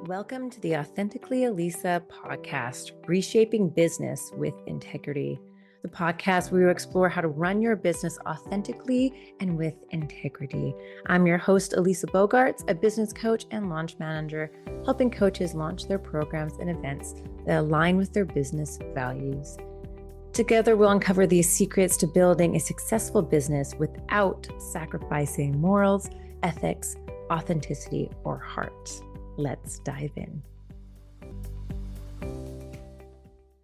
Welcome to the Authentically Elisa podcast, Reshaping Business with Integrity, the podcast where we explore how to run your business authentically and with integrity. I'm your host, Elisa Boogaerts, a business coach and launch manager, helping coaches launch their programs and events that align with their business values. Together, we'll uncover the secrets to building a successful business without sacrificing morals, ethics, authenticity, or heart. Let's dive in.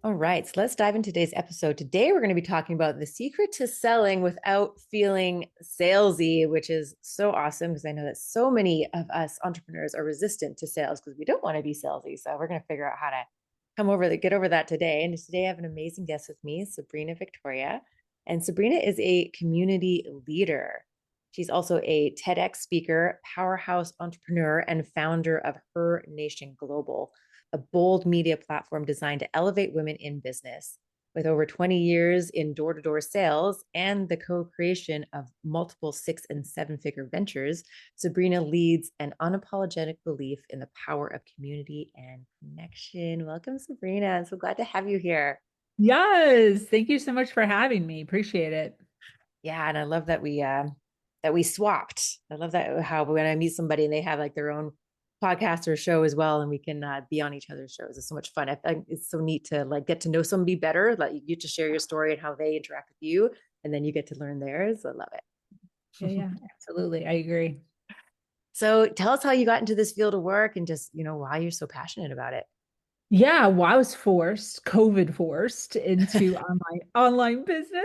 All right, so let's dive into today's episode. Today, we're going to be talking about the secret to selling without feeling salesy, which is so awesome because I know that so many of us entrepreneurs are resistant to sales because we don't want to be salesy. So we're going to figure out how to get over that today. And today I have an amazing guest with me, Sabrina Victoria. And Sabrina is a community leader. She's also a TEDx speaker, powerhouse entrepreneur, and founder of Her Nation Global, a bold media platform designed to elevate women in business. With over 20 years in door-to-door sales and the co-creation of multiple 6- and 7-figure ventures, Sabrina leads an unapologetic belief in the power of community and connection. Welcome, Sabrina. I'm so glad to have you here. Yes, thank you so much for having me. Appreciate it. Yeah, and I love that we swapped. I love that how when I meet somebody and they have like their own podcast or show as well, and we can be on each other's shows. It's so much fun. I think it's so neat to like get to know somebody better. Like you get to share your story and how they interact with you, and then you get to learn theirs. I love Yeah, it. absolutely. I agree. So tell us how you got into this field of work and just, why you're so passionate about it. Yeah, well, I was COVID forced into online business.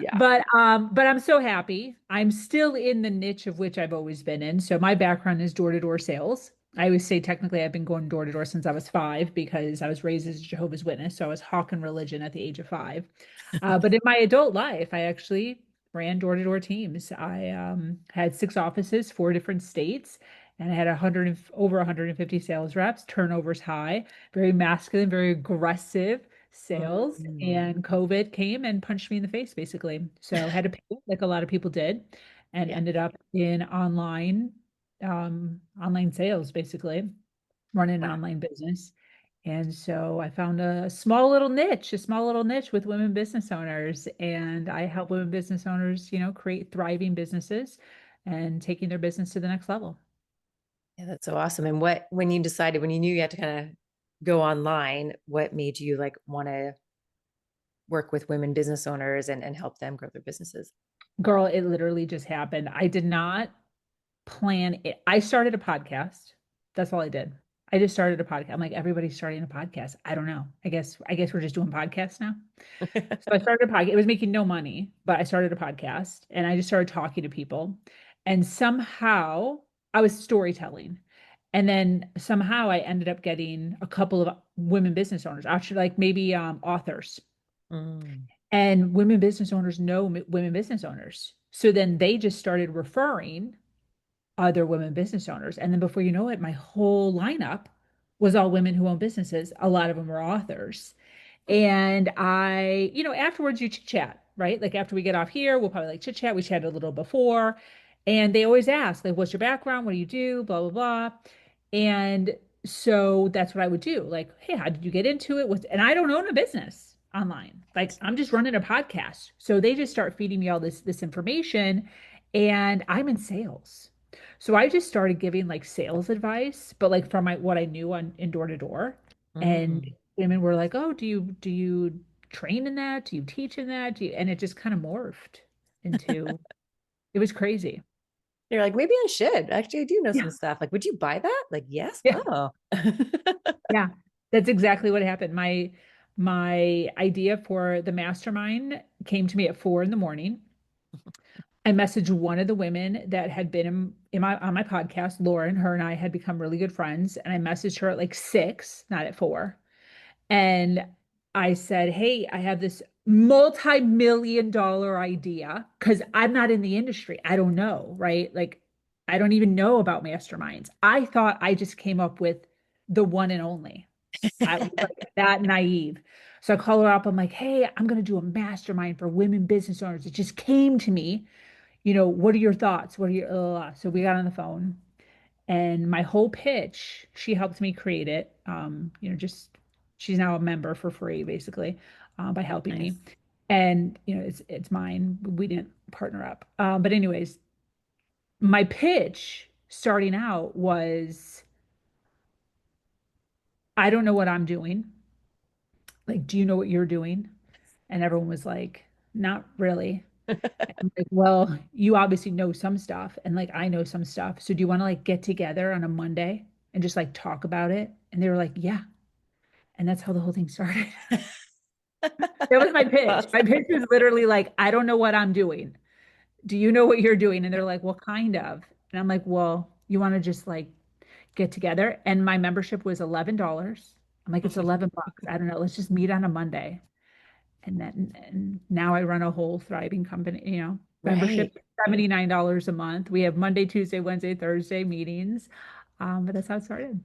Yeah. But I'm so happy. I'm still in the niche of which I've always been in. So my background is door-to-door sales. I always say technically I've been going door to door since I was 5 because I was raised as a Jehovah's Witness. So I was hawking religion at the age of 5. But in my adult life, I actually ran door-to-door teams. I had 6 offices, 4 different states, and I had over 150 sales reps, turnovers high, very masculine, very aggressive sales. Mm. And COVID came and punched me in the face, basically. So had to pay like a lot of people did, and Yeah. ended up in online sales, basically, running an Wow. online business. And so I found a small little niche with women business owners. And I help women business owners, create thriving businesses and taking their business to the next level. Yeah, that's so awesome. And when you knew you had to kind of go online, what made you like want to work with women business owners and help them grow their businesses? Girl, it literally just happened. I did not plan it. I started a podcast. That's all I did. I just started a podcast. I'm like, everybody's starting a podcast. I don't know. I guess we're just doing podcasts now. So I started a podcast. It was making no money, but I started a podcast and I just started talking to people. And somehow I was storytelling. And then somehow I ended up getting a couple of women business owners, actually, like maybe authors. Mm. And women business owners know women business owners. So then they just started referring other women business owners. And then before you know it, my whole lineup was all women who own businesses. A lot of them were authors. And afterwards you chit chat, right? Like after we get off here, we'll probably like chit chat. We chatted a little before. And they always ask, like, what's your background? What do you do? Blah, blah, blah. And so that's what I would do. Like, hey, how did you get into it? And I don't own a business online. Like I'm just running a podcast. So they just start feeding me all this information. And I'm in sales. So I just started giving like sales advice, but like from what I knew on in door to door. And Mm. women were like, "Oh, do you train in that? Do you teach in that? And it just kind of morphed into it was crazy. You're like, maybe I should. Actually, I do know some Yeah. stuff. Like, would you buy that? Like, yes. Yeah. Oh. Yeah. That's exactly what happened. My idea for the mastermind came to me at 4 in the morning. I messaged one of the women that had been in my on my podcast, Lauren. Her and I had become really good friends, and I messaged her at like 6, not at 4. And I said, "Hey, I have this multi-million-dollar idea because I'm not in the industry. I don't know, right? Like, I don't even know about masterminds. I thought I just came up with the one and only. I was like that naive. So I call her up. I'm like, hey, I'm going to do a mastermind for women business owners. It just came to me. What are your thoughts? What are your, so we got on the phone And my whole pitch, she helped me create it. Just she's now a member for free, basically, by helping me. Nice. And it's mine. We didn't partner up. But anyways, my pitch starting out was, I don't know what I'm doing. Like, do you know what you're doing? And everyone was like, not really. I'm like, well, you obviously know some stuff, and like I know some stuff. So do you want to like get together on a Monday and just like talk about it? And they were like, yeah. And that's how the whole thing started. That was my pitch. My Awesome. pitch was literally like, I don't know what I'm doing. Do you know what you're doing? And they're like, well, kind of. And I'm like, well, you want to just like get together? And my membership was $11. I'm like, it's 11 bucks. I don't know. Let's just meet on a Monday. And now I run a whole thriving company, Right. membership, $79 a month. We have Monday, Tuesday, Wednesday, Thursday meetings. But that's how it started.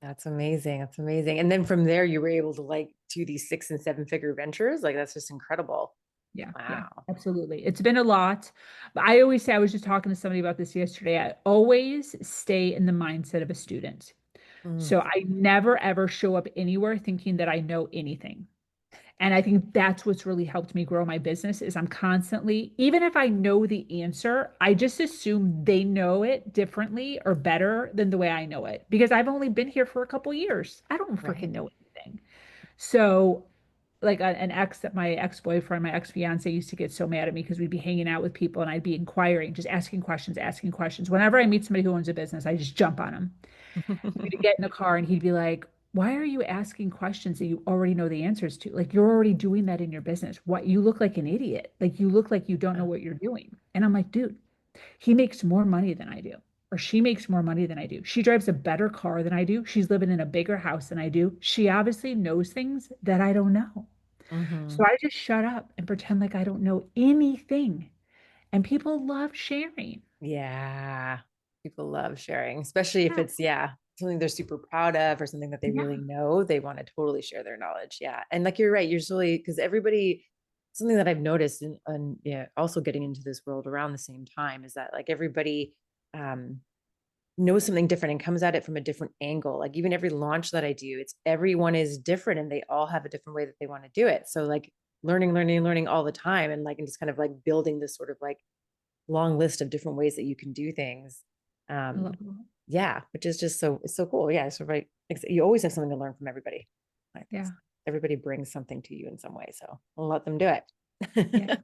That's amazing. That's amazing. And then from there, you were able to like do these 6 and 7 figure ventures. Like that's just incredible. Yeah, yeah, Wow. absolutely. It's been a lot. But I always say, I was just talking to somebody about this yesterday. I always stay in the mindset of a student. Mm, So I never ever show up anywhere thinking that I know anything. And I think that's what's really helped me grow my business is I'm constantly, even if I know the answer, I just assume they know it differently or better than the way I know it because I've only been here for a couple years. I don't freaking right. know anything. So like an ex that my ex-boyfriend, my ex-fiance used to get so mad at me because we'd be hanging out with people and I'd be inquiring, just asking questions, asking questions. Whenever I meet somebody who owns a business, I just jump on them. We'd get in the car and he'd be like, why are you asking questions that you already know the answers to? Like you're already doing that in your business. What you look like an idiot. Like you look like you don't know what you're doing. And I'm like, dude, he makes more money than I do. Or she makes more money than I do. She drives a better car than I do. She's living in a bigger house than I do. She obviously knows things that I don't know. So Hmm. I just shut up and pretend like I don't know anything. And people love sharing. Yeah. People love sharing, especially if Yeah. it's, yeah, something they're super proud of or something that they really Yeah. know. They want to totally share their knowledge. Yeah. And like you're right, usually because everybody, something that I've noticed and yeah, also getting into this world around the same time is that like everybody um knows something different and comes at it from a different angle. Like even every launch that I do, it's everyone is different and they all have a different way that they want to do it. So like learning all the time and just kind of like building this sort of like long list of different ways that you can do things. I Um, love that. yeah, which is just so it's so cool. Yeah, so right, you always have something to learn from everybody. Like Yeah. everybody brings something to you in some way, so I'll let them do Yeah. it.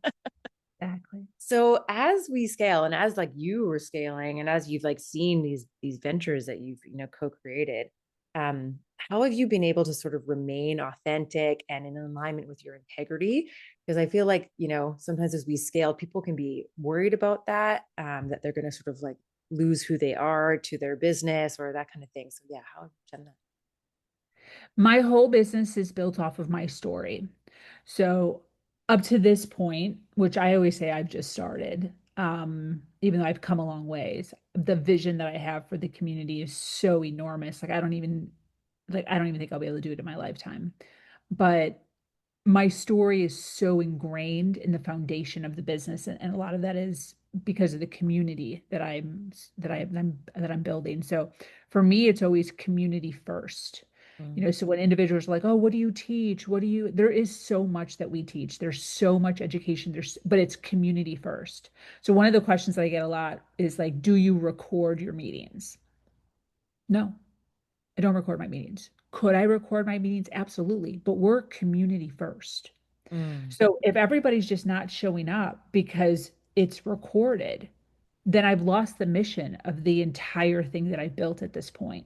Exactly. So as we scale and as like you were scaling and as you've like seen these ventures that you've co-created, how have you been able to sort of remain authentic and in alignment with your integrity? Because I feel like sometimes as we scale, people can be worried about that, that they're going to sort of like lose who they are to their business or that kind of thing. So yeah, how have you done that? My whole business is built off of my story. So up to this point, which I always say I've just started, even though I've come a long ways, the vision that I have for the community is so enormous. I don't even think I'll be able to do it in my lifetime. But my story is so ingrained in the foundation of the business, and a lot of that is because of the community that I'm building. So for me, it's always community first. Mm, So when individuals are like, "Oh, what do you teach? What do you?" There is so much that we teach. There's so much education. But it's community first. So one of the questions that I get a lot is like, "Do you record your meetings?" No, I don't record my meetings. Could I record my meetings? Absolutely. But we're community first. mm, So if everybody's just not showing up because it's recorded, then I've lost the mission of the entire thing that I built at this point.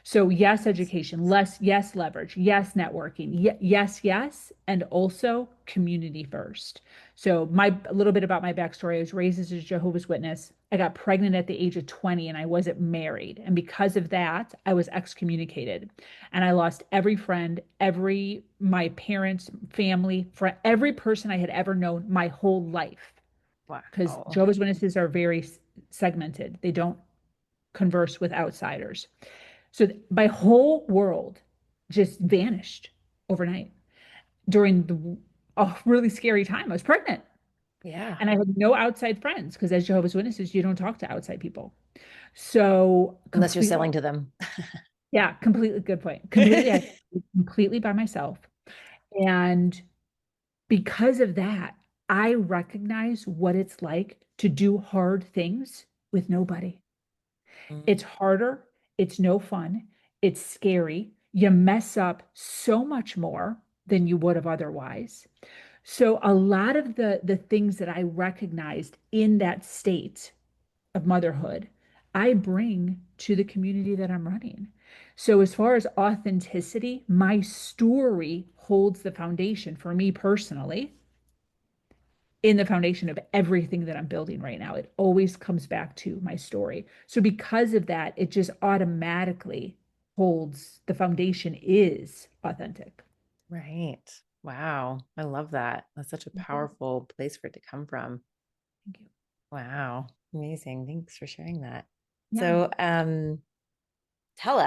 So yes, education, less, yes, leverage, yes, networking, yes, yes, and also community first. So a little bit about my backstory. I was raised as a Jehovah's Witness. I got pregnant at the age of 20 and I wasn't married. And because of that, I was excommunicated. And I lost every friend, my parents, family, friend, every person I had ever known my whole life. Because wow. Jehovah's Witnesses are very segmented. They don't converse with outsiders. So my whole world just vanished overnight during a really scary time. I was pregnant. Yeah. And I had no outside friends because as Jehovah's Witnesses, you don't talk to outside people. So Unless you're completely, selling to them. yeah, completely good point. Completely, I completely by myself. And because of that, I recognize what it's like to do hard things with nobody. It's Mm, harder, it's no fun, it's scary. You mess up so much more than you would have otherwise. So a lot of the things that I recognized in that state of motherhood, I bring to the community that I'm running. So as far as authenticity, my story holds the foundation for me personally in the foundation of everything that I'm building right now. It always comes back to my story. So because of that, it just automatically holds the foundation is authentic. right. Wow. I love that. That's such a Thank you. powerful place for it to come from. Thank you. Wow. Amazing. Thanks for sharing that. Yeah. So, tell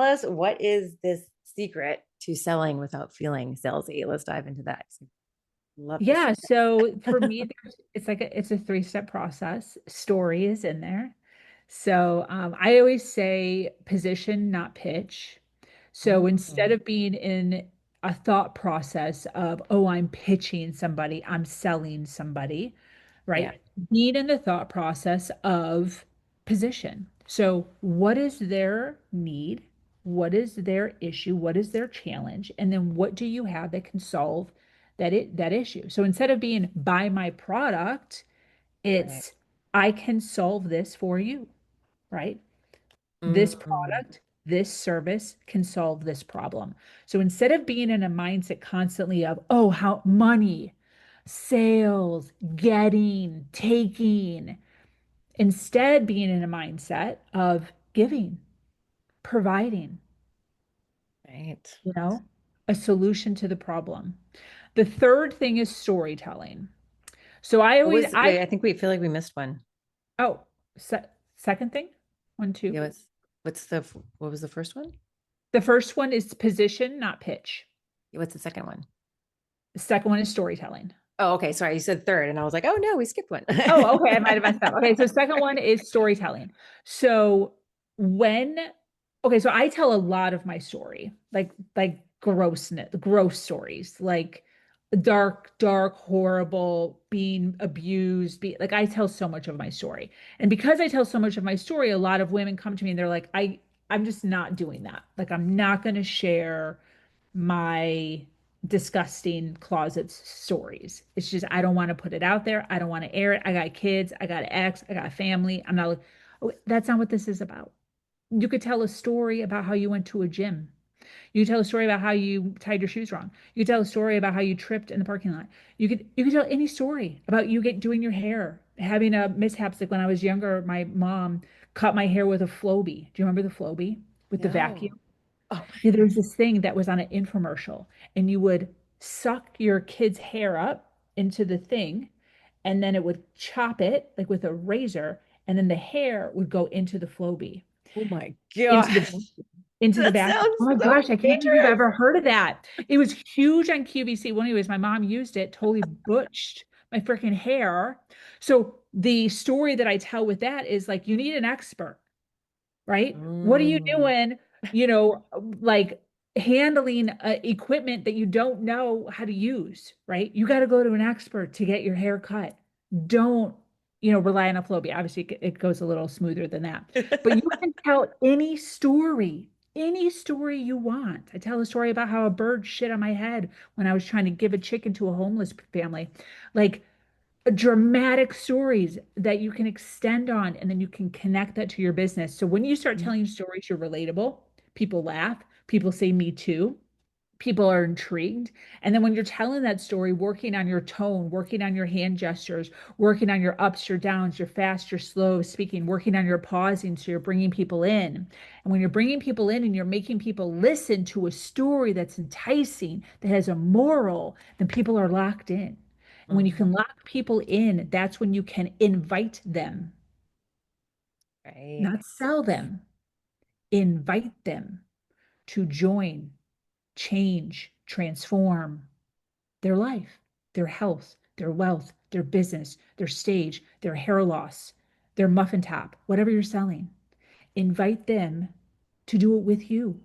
us what is this secret to selling without feeling salesy? Let's dive into that. Love the Yeah, secret. so for me, it's like it's a three-step process. Story is in there. So I always say position, not pitch. So instead Mm, of being in a thought process of, oh, I'm pitching somebody, I'm selling somebody, yeah. right? Being in the thought process of position. So what is their need? What is their issue? What is their challenge? And then what do you have that can solve that issue? So instead of being buy my product, Right. it's I can solve this for you, right? This Mm, product, this service can solve this problem. So instead of being in a mindset constantly of, oh, how money, sales, getting, taking, instead being in a mindset of giving, providing, right. you know, a solution to the problem. The third thing is storytelling. So What was, wait, I think we feel like we missed one. oh, se second thing, one, two. Yeah, what was the first one? The first one is position, not pitch. Yeah, what's the second one? The second one is storytelling. Oh, okay. Sorry. You said third, and I was like, oh no, we skipped one. Oh, okay. I might have messed up. Okay. So second one is storytelling. So when, okay, so I tell a lot of my story, like gross stories, like dark, horrible, being abused, like I tell so much of my story. And because I tell so much of my story, a lot of women come to me and they're like, I'm just not doing that. Like I'm not going to share my disgusting closet stories. It's just, I don't want to put it out there. I don't want to air it. I got kids. I got an ex. I got a family. I'm not, oh, that's not what this is about. You could tell a story about how you went to a gym. You could tell a story about how you tied your shoes wrong. You could tell a story about how you tripped in the parking lot. You could tell any story about you doing your hair, having a mishaps. Like when I was younger, my mom cut my hair with a Flowbee. Do you remember the Flowbee with the No. vacuum? Oh Yeah, there was this thing that was on an infomercial, and you would suck your kid's hair up into the thing, and then it would chop it like with a razor, and then the hair would go into the Flowbee, oh my into gosh. the That vacuum. sounds Oh my so gosh, I can't believe you've dangerous. ever heard of that. It was huge on QVC. Well, anyways, my mom used it, totally butched my freaking hair. So the story that I tell with that is like you need an expert, right? What are you Mm, doing, you know, like handling equipment that you don't know how to use, right? You got to go to an expert to get your hair cut. Don't, rely on a Flowbee. Obviously, it goes a little smoother than that, but you can tell any story you want. I tell a story about how a bird shit on my head when I was trying to give a chicken to a homeless family. Like, dramatic stories that you can extend on and then you can connect that to your business. So when you start telling stories, you're relatable, people laugh, people say me too, people are intrigued. And then when you're telling that story, working on your tone, working on your hand gestures, working on your ups, your downs, your fast, your slow speaking, working on your pausing so you're bringing people in. And when you're bringing people in and you're making people listen to a story that's enticing, that has a moral, then people are locked in. And when you can mhm. lock people in, that's when you can invite them, Right. not sell them, invite them to join, change, transform their life, their health, their wealth, their business, their stage, their hair loss, their muffin top, whatever you're selling. Invite them to do it with you,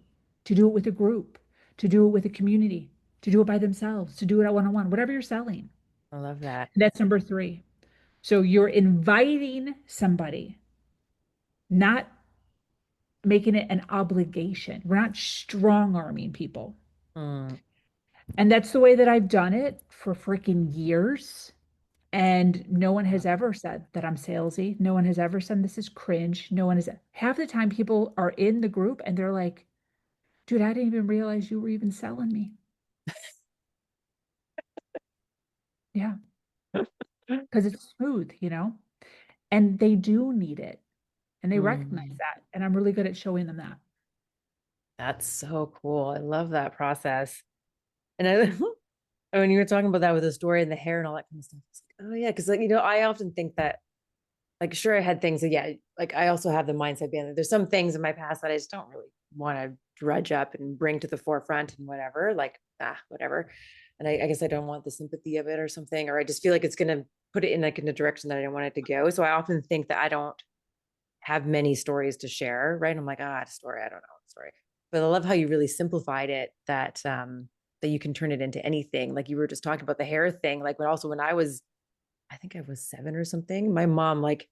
to do it with a group, to do it with a community, to do it by themselves, to do it at one-on-one, whatever you're selling. I love that. That's number three. So you're inviting somebody, not making it an obligation. We're not strong arming people. Mm, And that's the way that I've done it for freaking years. And no one yeah. has ever said that I'm salesy. No one has ever said this is cringe. No one is. Half the time people are in the group and they're like, dude, I didn't even realize you were even selling me. Yeah, because it's smooth, and they do need it and they recognize Mm, that. And I'm really good at showing them that. that's so cool. I love that process. And when you were talking about that with the story and the hair and all that kind of stuff, it's like, oh yeah, because like I often think that like sure I had things that yeah, like I also have the mindset being that there's some things in my past that I just don't really want to dredge up and bring to the forefront and whatever, like whatever. And I guess I don't want the sympathy of it or something, or I just feel like it's gonna put it in like in a direction that I don't want it to go. So I often think that I don't have many stories to share, right? I'm like, story, I don't know, story. But I love how you really simplified it that you can turn it into anything. Like you were just talking about the hair thing. Like when also when I think I was 7 or something, my mom like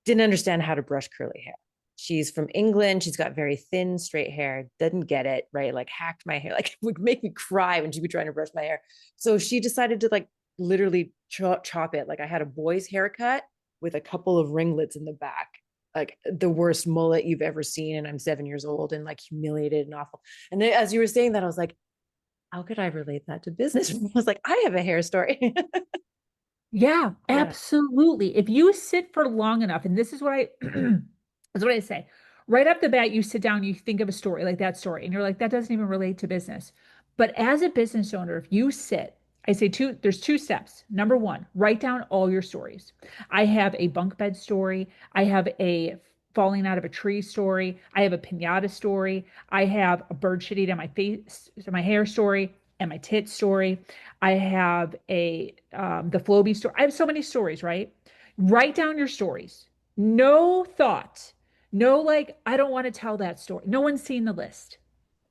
didn't understand how to brush curly hair. She's from England. She's got very thin, straight hair, didn't get it, right? Like hacked my hair, like would make me cry when she'd be trying to brush my hair. So she decided to like literally chop it. Like I had a boy's haircut with a couple of ringlets in the back, like the worst mullet you've ever seen. And I'm 7 years old and like humiliated and awful. And then, as you were saying that, I was like, how could I relate that to business? I was like, I have a hair story. Yeah, Yeah. absolutely. If you sit for long enough, and this is what I this is what I say. Right off the bat, you sit down, you think of a story like that story, and you're like, that doesn't even relate to business. But as a business owner, if you sit, I say there's two steps. Number one, write down all your stories. I have a bunk bed story, I have a falling out of a tree story, I have a pinata story, I have a bird shitting on my face, my hair story, and my tit story. I have a the Floby story. I have so many stories, right? Write down your stories. No thought. No, like, I don't want to tell that story. No one's seen the list.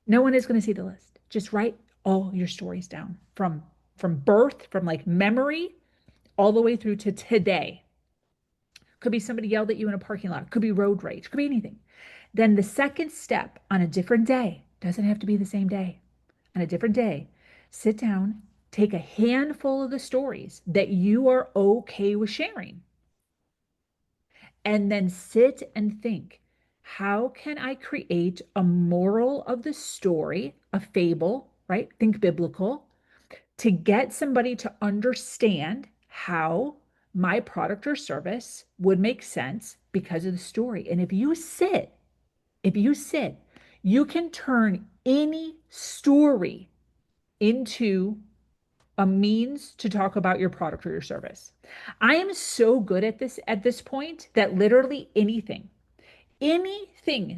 No one is going to see the list. Just write all your stories down from birth, from like memory, all the way through to today. Could be somebody yelled at you in a parking lot. Could be road rage. Could be anything. Then the second step on a different day, doesn't have to be the same day, on a different day, sit down, take a handful of the stories that you are okay with sharing, and then sit and think, how can I create a moral of the story, a fable, right? Think biblical, to get somebody to understand how my product or service would make sense because of the story. And if you sit, you can turn any story into a means to talk about your product or your service. I am so good at this point that literally anything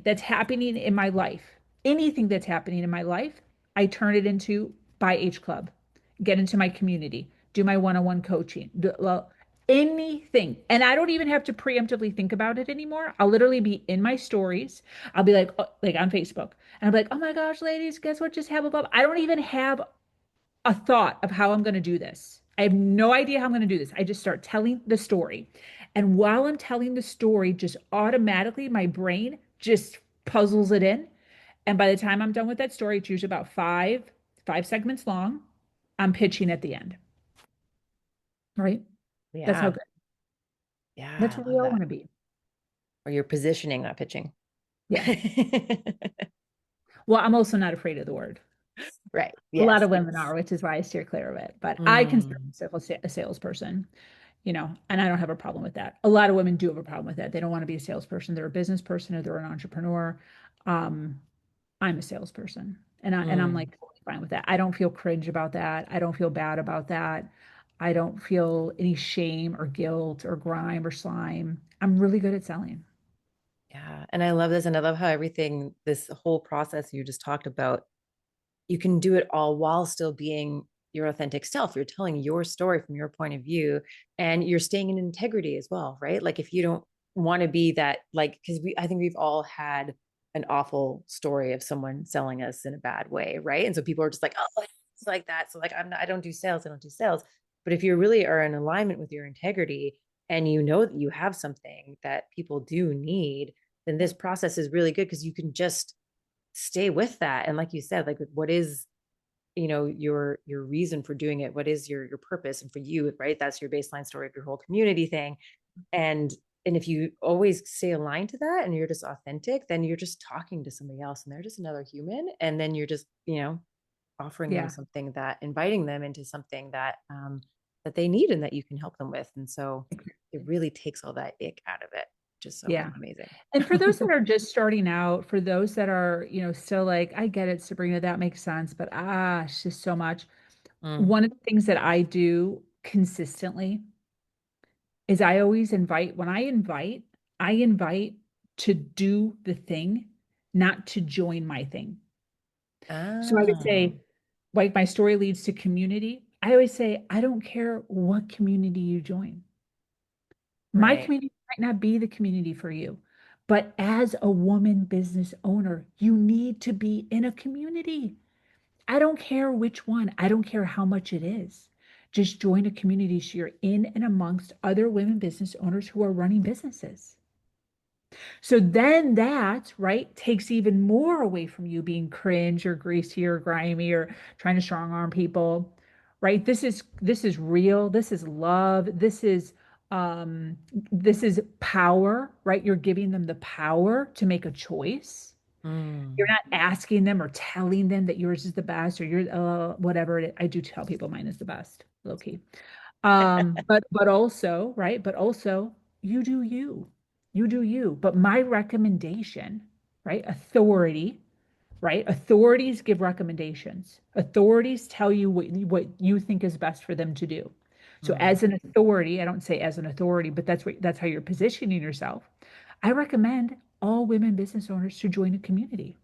that's happening in my life, anything that's happening in my life, I turn it into buy H Club, get into my community, do my one-on-one coaching, well, anything. And I don't even have to preemptively think about it anymore. I'll literally be in my stories. I'll be like on Facebook, and I'll be like, oh my gosh, ladies, guess what just happened? I don't even have a thought of how I'm going to do this. I have no idea how I'm going to do this. I just start telling the story. And while I'm telling the story, just automatically my brain just puzzles it in. And by the time I'm done with that story, it's usually about five segments long. I'm pitching at the end, right? That's how Yeah. good. That's Yeah, where I we love all that. want to be. Or you're positioning, not pitching. Yeah. Well, I'm also not afraid of the word. Right. A lot Yes. of women Yes. are, which is why I steer clear of it. But I consider Mm, myself a salesperson, and I don't have a problem with that. A lot of women do have a problem with that. They don't want to be a salesperson. They're a business person or they're an entrepreneur. Um, I'm a salesperson, and I'm mm. like totally fine with that. I don't feel cringe about that. I don't feel bad about that. I don't feel any shame or guilt or grime or slime. I'm really good at selling. Yeah. And I love this. And I love how everything, this whole process you just talked about, you can do it all while still being your authentic self. You're telling your story from your point of view, and you're staying in integrity as well, right? Like if you don't want to be that, like, because I think we've all had an awful story of someone selling us in a bad way, right? And so people are just like, oh, it's like that. So like, I don't do sales. I don't do sales. But if you really are in alignment with your integrity and you know that you have something that people do need, then this process is really good because you can just stay with that. And like you said, like what is, your reason for doing it? What is your purpose? And for you, right? That's your baseline story of your whole community thing. And if you always stay aligned to that and you're just authentic, then you're just talking to somebody else and they're just another human. And then you're just, offering them Yeah. something, that inviting them into something that they need and that you can help them with. And so it really takes all that ick out of it. Just so Yeah. amazing. And for those that are just starting out, for those that are, still like, I get it, Sabrina, that makes sense, but it's just so much. Mm. One of the things that I do consistently is I always invite, when I invite to do the thing, not to join my thing. So I would Ah, say, like my story leads to community. I always say, I don't care what community you join. My right. community might not be the community for you, but as a woman business owner, you need to be in a community. I don't care which one, I don't care how much it is. Just join a community so you're in and amongst other women business owners who are running businesses. So then that, right, takes even more away from you being cringe or greasy or grimy or trying to strong arm people, right? This is real. This is love. This is power, right? You're giving them the power to make a choice. You're Mm. not asking them or telling them that yours is the best or you're whatever it is. I do tell people mine is the best, low key. But also, right? But also, you do you. You do you. But my recommendation, right? Authority, right? Authorities give recommendations. Authorities tell you what you think is best for them to do. So Mm. as an authority, I don't say as an authority, but that's how you're positioning yourself. I recommend all women business owners to join a community,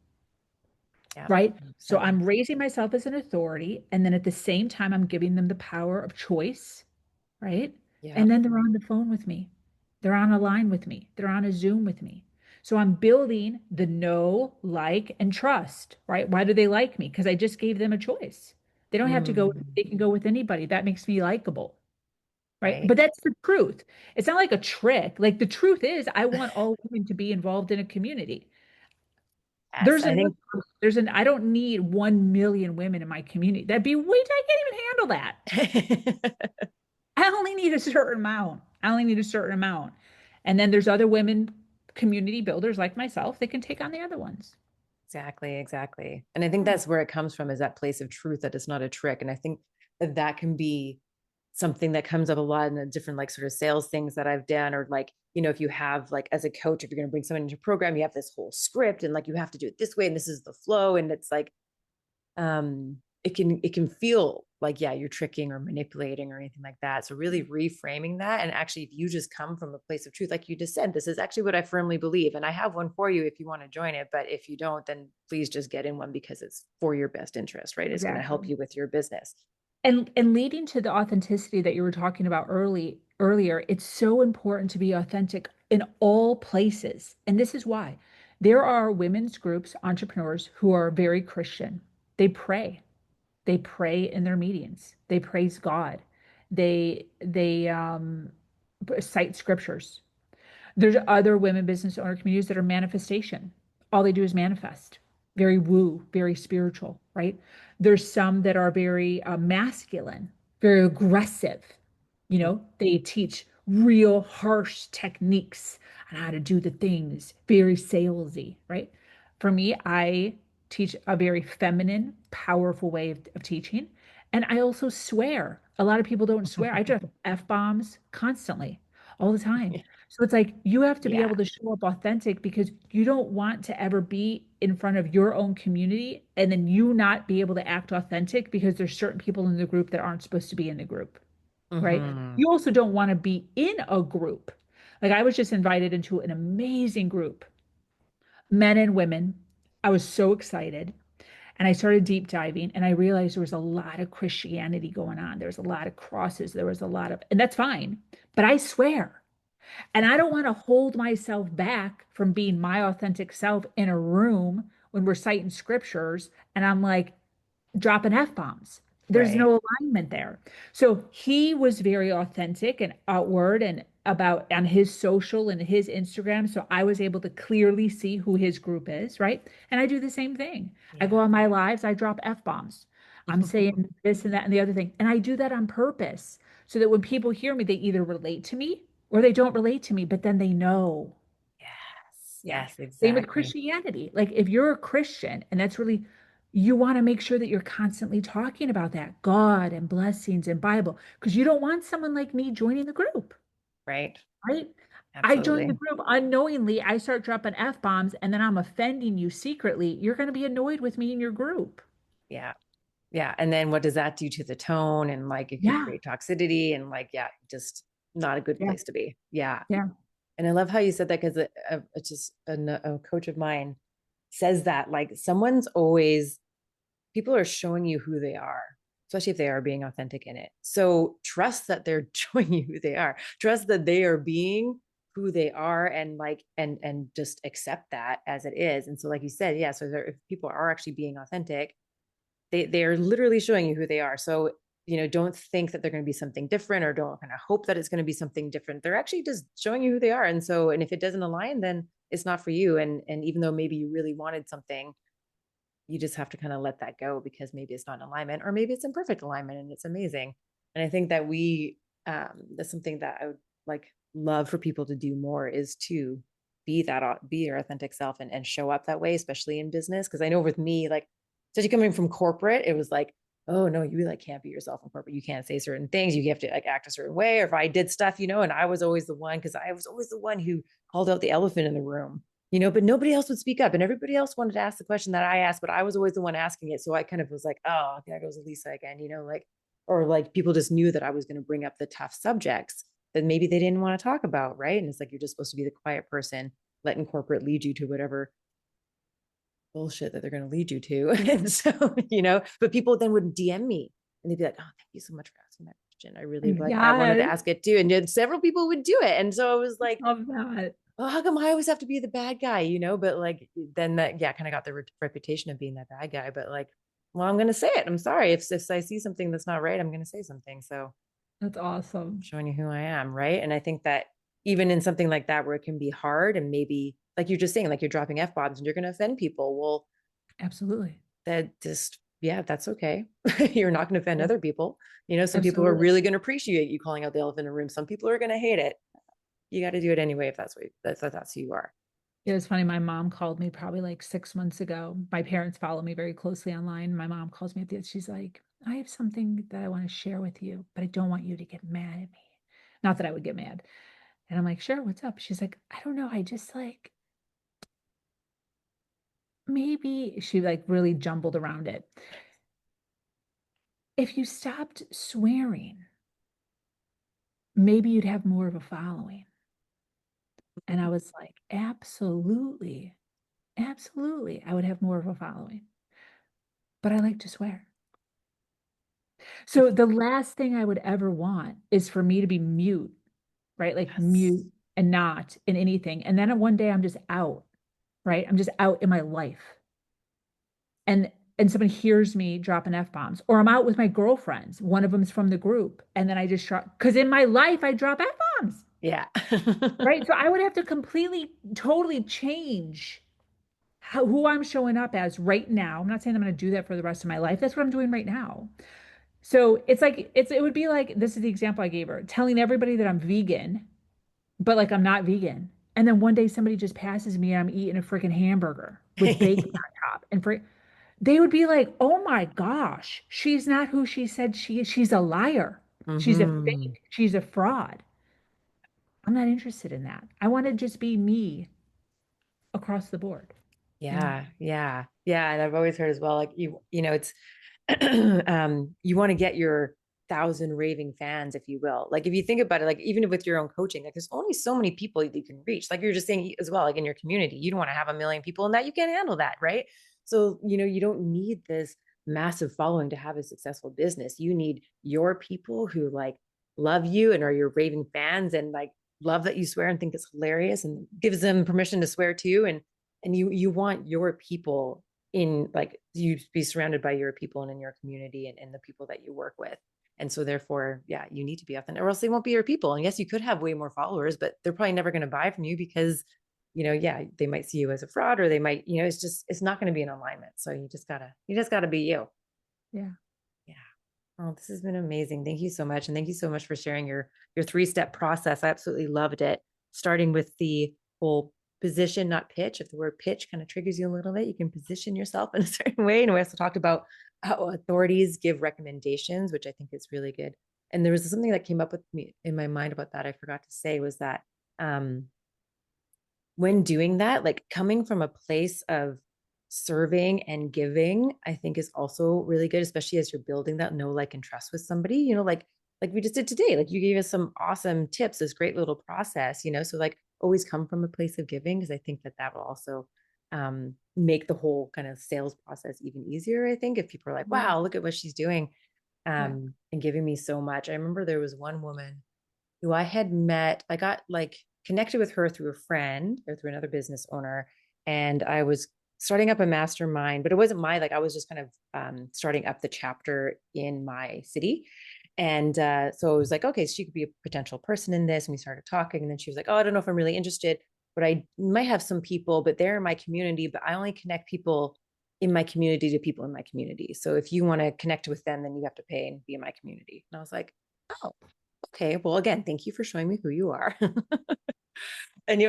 Yeah, right? So 100%. I'm raising myself as an authority, and then at the same time, I'm giving them the power of choice, right? Yeah. And then they're on the phone with me. They're on a line with me. They're on a Zoom with me. So I'm building the know, like, and trust, right? Why do they like me? Because I just gave them a choice. They don't have to go, Mm. they can go with anybody. That makes me likable, right? Right. But that's the truth. It's not like a trick. Like the truth is, I want all women to be involved in a community. Yes. There's And I enough, think I don't need 1 million women in my community. That'd be way, I can't even handle that. I only need a certain amount. I only need a certain amount. And then there's other women community builders like myself that can take on the other ones. exactly, exactly. And I think Yeah. that's where it comes from, is that place of truth that it's not a trick. And I think that can be something that comes up a lot in the different like sort of sales things that I've done, or like, if you have like as a coach, if you're going to bring someone into a program, you have this whole script and like you have to do it this way and this is the flow. And it's like, it can feel like, yeah, you're tricking or manipulating or anything like that. So really reframing that, and actually if you just come from a place of truth, like you just said, this is actually what I firmly believe, and I have one for you if you want to join it, but if you don't, then please just get in one because it's for your best interest, right? It's going to help Exactly. you with your business. And leading to the authenticity that you were talking about earlier, it's so important to be authentic in all places. And this is why there are women's groups, entrepreneurs who are very Christian. They pray. They pray in their meetings. They praise God. They cite scriptures. There's other women business owner communities that are manifestation. All they do is manifest. Very woo, very spiritual, right? There's some that are very masculine, very aggressive. They teach real harsh techniques on how to do the things, very salesy, right? For me, I teach a very feminine, powerful way of teaching. And I also swear. A lot of people don't swear. I drop F bombs constantly, all the time. So it's like you have to be Yeah. able to show up authentic because you don't want to ever be in front of your own community and then you not be able to act authentic because there's certain people in the group that aren't supposed to be in the group, right? Hmm. You also don't want to be in a group. Like I was just invited into an amazing group, men and women. I was so excited. And I started deep diving and I realized there was a lot of Christianity going on. There was a lot of crosses. There was a lot of, and that's fine. But I swear, and I don't want to hold myself back from being my authentic self in a room when we're citing scriptures and I'm like dropping F-bombs. There's Right. no alignment there. So he was very authentic and outward and about on his social and his Instagram. So I was able to clearly see who his group is, right? And I do the same thing. I Yeah. go on my lives, I drop F-bombs. I'm saying this and that and the other thing. And I do that on purpose so that when people hear me, they either relate to me or they don't relate to me, but then they know. Yes. Yeah. Yes, Same with exactly. Christianity. Like if you're a Christian and that's really, you want to make sure that you're constantly talking about that God and blessings and Bible because you don't want someone like me joining the group, Right. right? I joined the Absolutely. group unknowingly. I start dropping F-bombs and then I'm offending you secretly. You're going to be annoyed with me in your group. Yeah. Yeah. And then what does that do to the tone? And like it could Yeah. create toxicity and like, yeah, just not a good Yeah. place to be. Yeah. Yeah. And I love how you said that because it's just a coach of mine says that like someone's always, people are showing you who they are, especially if they are being authentic in it. So trust that they're showing you who they are. Trust that they are being who they are and like and just accept that as it is. And so like you said, yeah, so if people are actually being authentic, they're literally showing you who they are. So don't think that they're going to be something different or don't kind of hope that it's going to be something different. They're actually just showing you who they are. And so, and if it doesn't align, then it's not for you. And even though maybe you really wanted something, you just have to kind of let that go because maybe it's not in alignment or maybe it's in perfect alignment and it's amazing. And I think that that's something that I would like love for people to do more is to be your authentic self and show up that way, especially in business. Cause I know with me, like, especially coming from corporate, it was like, oh no, you like can't be yourself in corporate. You can't say certain things. You have to like act a certain way. Or if I did stuff, and I was always the one, cause I was always the one who called out the elephant in the room, but nobody else would speak up and everybody else wanted to ask the question that I asked, but I was always the one asking it. So I kind of was like, oh, there goes Elisa again, like, or like people just knew that I was going to bring up the tough subjects that maybe they didn't want to talk about. Right. And it's like, you're just supposed to be the quiet person, letting corporate lead you to whatever bullshit that they're going to lead you to. And so, but people then would DM me and they'd be like, oh, thank you so much for asking that question. I really like, I wanted to Yes. ask it too. And then several people would do it. And so I was like, Love that. well, how come I always have to be the bad guy, But like, then that, yeah, kind of got the reputation of being that bad guy. But like, well, I'm going to say it. I'm sorry. If I see something that's not right, I'm going to say something. So That's awesome. showing you who I am. Right. And I think that even in something like that, where it can be hard and maybe like you're just saying, like you're dropping F bombs and you're going to offend people. Well, Absolutely. that just, yeah, that's okay. You're not going to offend Yeah. other people. Some people are Absolutely. really going to appreciate you calling out the elephant in the room. Some people are going to hate it. You got to do it anyway if that's who you are. It was funny. My mom called me probably like 6 months ago. My parents follow me very closely online. My mom calls me at the end. She's like, I have something that I want to share with you, but I don't want you to get mad at me. Not that I would get mad. And I'm like, sure, what's up? She's like, I don't know. I just like, maybe she like really jumbled around it. If you stopped swearing, maybe you'd have more of a following. And I was like, absolutely. Absolutely. I would have more of a following. But I like to swear. So the last thing I would ever want is for me to be mute, right? Like Yes. mute and not in anything. And then one day I'm just out, right? I'm just out in my life. And someone hears me dropping F-bombs, or I'm out with my girlfriends. One of them's from the group. And then I just drop, because in my life I drop F-bombs, Yeah. right? So I would have to completely, totally change who I'm showing up as right now. I'm not saying I'm going to do that for the rest of my life. That's what I'm doing right now. So it's like it would be like this is the example I gave her, telling everybody that I'm vegan, but like I'm not vegan. And then one day somebody just passes me and I'm eating a freaking hamburger with bacon on top. And they would be like, "Oh my gosh, she's not who she said she is. She's a liar. She's a Hmm. fake. She's a fraud." I'm not interested in that. I want to just be me across the board. Yeah. Yeah, yeah, yeah. And I've always heard as well, like it's you want to get your thousand raving fans, if you will. Like if you think about it, like even with your own coaching, like there's only so many people you can reach. Like you're just saying as well, like in your community, you don't want to have a million people and that you can't handle that, right? So, you don't need this massive following to have a successful business. You need your people who like love you and are your raving fans and like love that you swear and think it's hilarious and gives them permission to swear too. And you want your people in like you be surrounded by your people and in your community and the people that you work with. And so therefore, yeah, you need to be authentic or else they won't be your people. And yes, you could have way more followers, but they're probably never going to buy from you because, yeah, they might see you as a fraud or they might, it's not going to be in alignment. So you just gotta be you. Yeah. Yeah. Oh, this has been amazing. Thank you so much. And thank you so much for sharing your three-step process. I absolutely loved it. Starting with the whole position, not pitch. If the word pitch kind of triggers you a little bit, you can position yourself in a certain way. And we also talked about how authorities give recommendations, which I think is really good. And there was something that came up with me in my mind about that. I forgot to say was that um, when doing that, like coming from a place of serving and giving, I think is also really good, especially as you're building that know, like, and trust with somebody, like we just did today. Like you gave us some awesome tips, this great little process, so like always come from a place of giving, because I think that will also make the whole kind of sales process even easier. I think if people are like, Yeah. wow, look at what she's doing, Yeah. and giving me so much. I remember there was one woman who I had met. I got like connected with her through a friend or through another business owner. And I was starting up a mastermind, but it wasn't like I was just kind of starting up the chapter in my city. And so I was like, okay, so she could be a potential person in this. And we started talking. And then she was like, oh, I don't know if I'm really interested, but I might have some people, but they're in my community, but I only connect people in my community to people in my community. So if you want to connect with them, then you have to pay and be in my community. And I was like, oh, okay. Well, again, thank you for showing me who you are. And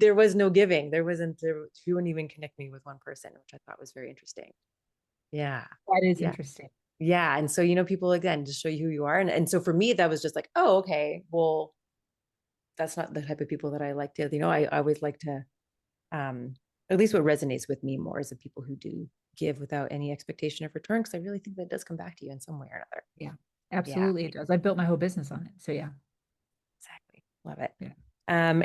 there was no giving. She wouldn't even connect me with one person, which I thought was very interesting. Yeah. That is Yeah. interesting. Yeah. And so, people again just show you who you are. And so for me, that was just like, oh, okay. Well, that's not the type of people that I like to, I always like to um at least what resonates with me more is the people who do give without any expectation of return. Cause I really think that does come back to you in some way or another. Yeah. Yeah. Absolutely it does. I built my whole business on it. So yeah. Exactly. Love it. Yeah.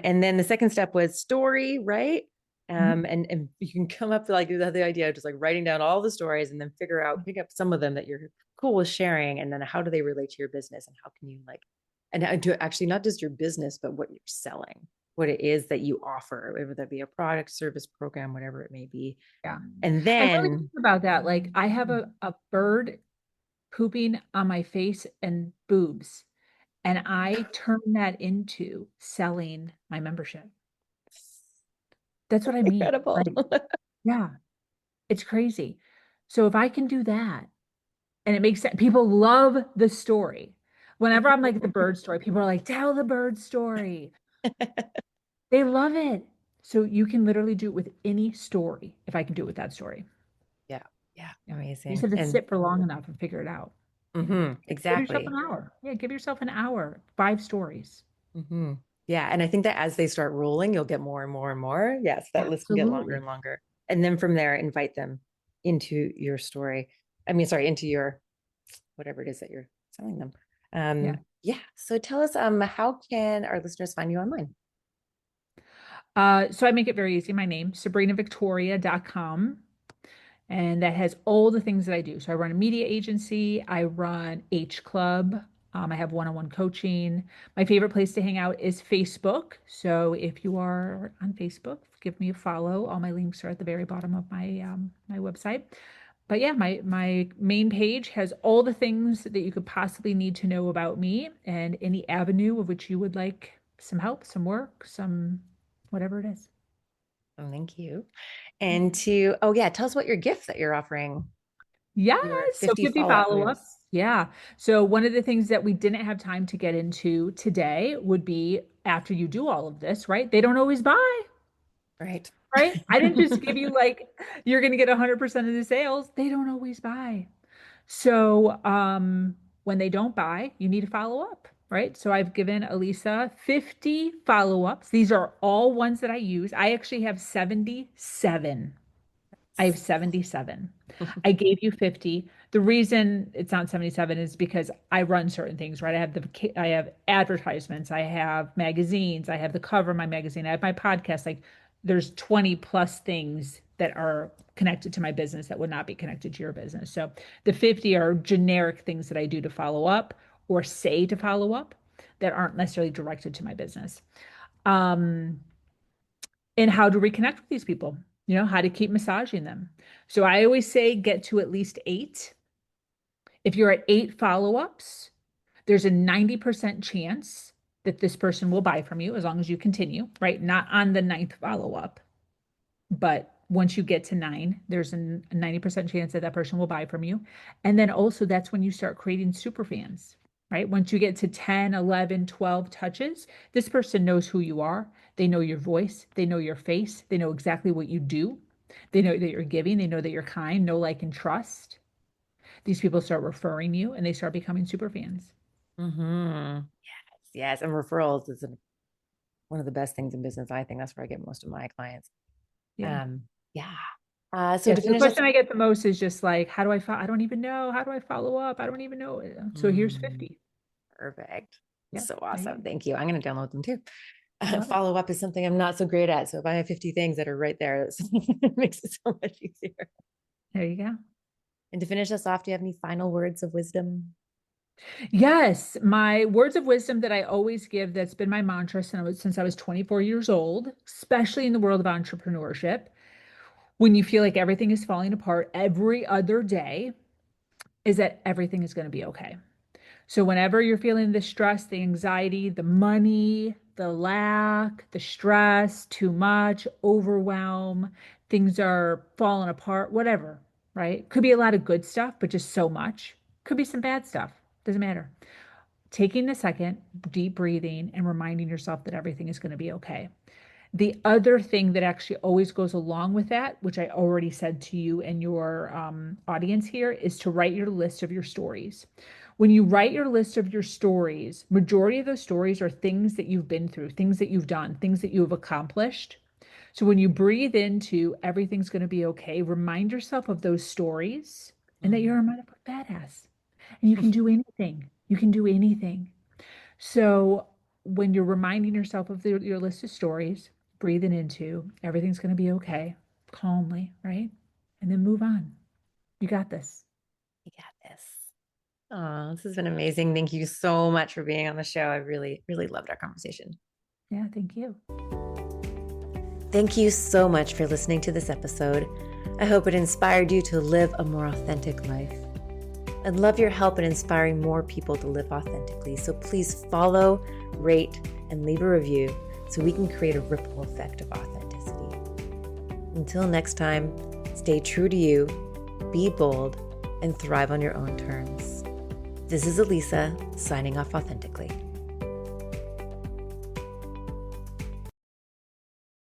And then the second step was story, right? Mhm. And you can come up to like the idea of just like writing down all the stories and then pick up some of them that you're cool with sharing. And then how do they relate to your business and how can you like, and to actually not just your business, but what you're selling, what it is that you offer, whether that be a product, service, program, whatever it may be. Yeah. And I really think then, about that. Like I have a bird pooping on my face and boobs, and I turn that into selling my membership. That's what I mean. incredible. Like, yeah, it's crazy. So if I can do that, and it makes sense, people love the story. Whenever I'm like the bird story, people are like, tell the bird story. They love it. So you can literally do it with any story if I can do it with that story. Yeah. Yeah. Yeah. You just Amazing. have to And sit for long enough and figure it out. Yeah. Give yourself an exactly. hour. Yeah, give yourself an hour, 5 stories. Hmm. Yeah. And I think that as they start rolling, you'll get more and more and more. Yes, that list will get longer Absolutely. and longer. And then from there, invite them into your story. I mean, sorry, into your whatever it is that you're selling them. Yeah. Yeah. So tell us, how can our listeners find you online? So I make it very easy. My name, sabrinavictoria.com. And that has all the things that I do. So I run a media agency, I run H Club, I have one-on-one coaching. My favorite place to hang out is Facebook. So if you are on Facebook, give me a follow. All my links are at the very bottom of my website. But yeah, my main page has all the things that you could possibly need to know about me and any avenue of which you would like some help, some work, some whatever it is. Oh, thank you. And oh yeah, tell us what your gift that you're offering, Yes. your So 50 50 follow-up follow-ups. moves. Yeah. So one of the things that we didn't have time to get into today would be after you do all of this, right? They don't always buy, Right. right? I didn't just give you like you're going to get 100% of the sales. They don't always buy. So when they don't buy, you need to follow up, right? So I've given Elisa 50 follow-ups. These are all ones that I use. I actually have 77. I have 77. I gave you 50. The reason it's not 77 is because I run certain things, right? I have advertisements, I have magazines, I have the cover of my magazine, I have my podcast. Like there's 20 plus things that are connected to my business that would not be connected to your business. So the 50 are generic things that I do to follow up or say to follow up that aren't necessarily directed to my business. Um, and how to reconnect with these people, how to keep massaging them. So I always say get to at least 8. If you're at 8 follow-ups, there's a 90% chance that this person will buy from you as long as you continue, right? Not on the 9th follow-up, but once you get to 9, there's a 90% chance that that person will buy from you. And then also that's when you start creating super fans, right? Once you get to 10, 11, 12 touches, this person knows who you are. They know your voice. They know your face. They know exactly what you do. They know that you're giving. They know that you're kind, know, like, and trust. These people start referring you and they start becoming super fans. Mm-hmm. Yes. And referrals is one of the best things in business. I think that's where I get most of my clients. Yeah. Um, yeah. So Yeah. to So the finish us, question I get the most is just like, how do I don't even know. How do I follow up? I don't even know. So here's mm, 50. perfect. Yeah. So There you awesome. go. Thank you. I'm going to download them too. I love it. Follow up is something I'm not so great at. So if I have 50 things that are right there, it makes it so much easier. There you go. And to finish us off, do you have any final words of wisdom? Yes, my words of wisdom that I always give, that's been my mantra since I was 24 years old, especially in the world of entrepreneurship. When you feel like everything is falling apart every other day, is that everything is going to be okay. So whenever you're feeling the stress, the anxiety, the money, the lack, the stress, too much, overwhelm, things are falling apart, whatever, right? Could be a lot of good stuff, but just so much. Could be some bad stuff. Doesn't matter. Taking a second, deep breathing, and reminding yourself that everything is going to be okay. The other thing that actually always goes along with that, which I already said to you and your audience here, is to write your list of your stories. When you write your list of your stories, majority of those stories are things that you've been through, things that you've done, things that you have accomplished. So when you breathe into everything's going to be okay, remind yourself of those stories and that Mm. you're a motherfucking badass and you can do anything. You can do anything. So when you're reminding yourself of your list of stories, breathing into everything's going to be okay, calmly, right? And then move on. You got this. You got this. Oh, this has been amazing. Thank you so much for being on the show. I really, really loved our conversation. Yeah, thank you. Thank you so much for listening to this episode. I hope it inspired you to live a more authentic life. I'd love your help in inspiring more people to live authentically. So please follow, rate, and leave a review so we can create a ripple effect of authenticity. Until next time, stay true to you, be bold, and thrive on your own terms. This is Elisa, signing off authentically.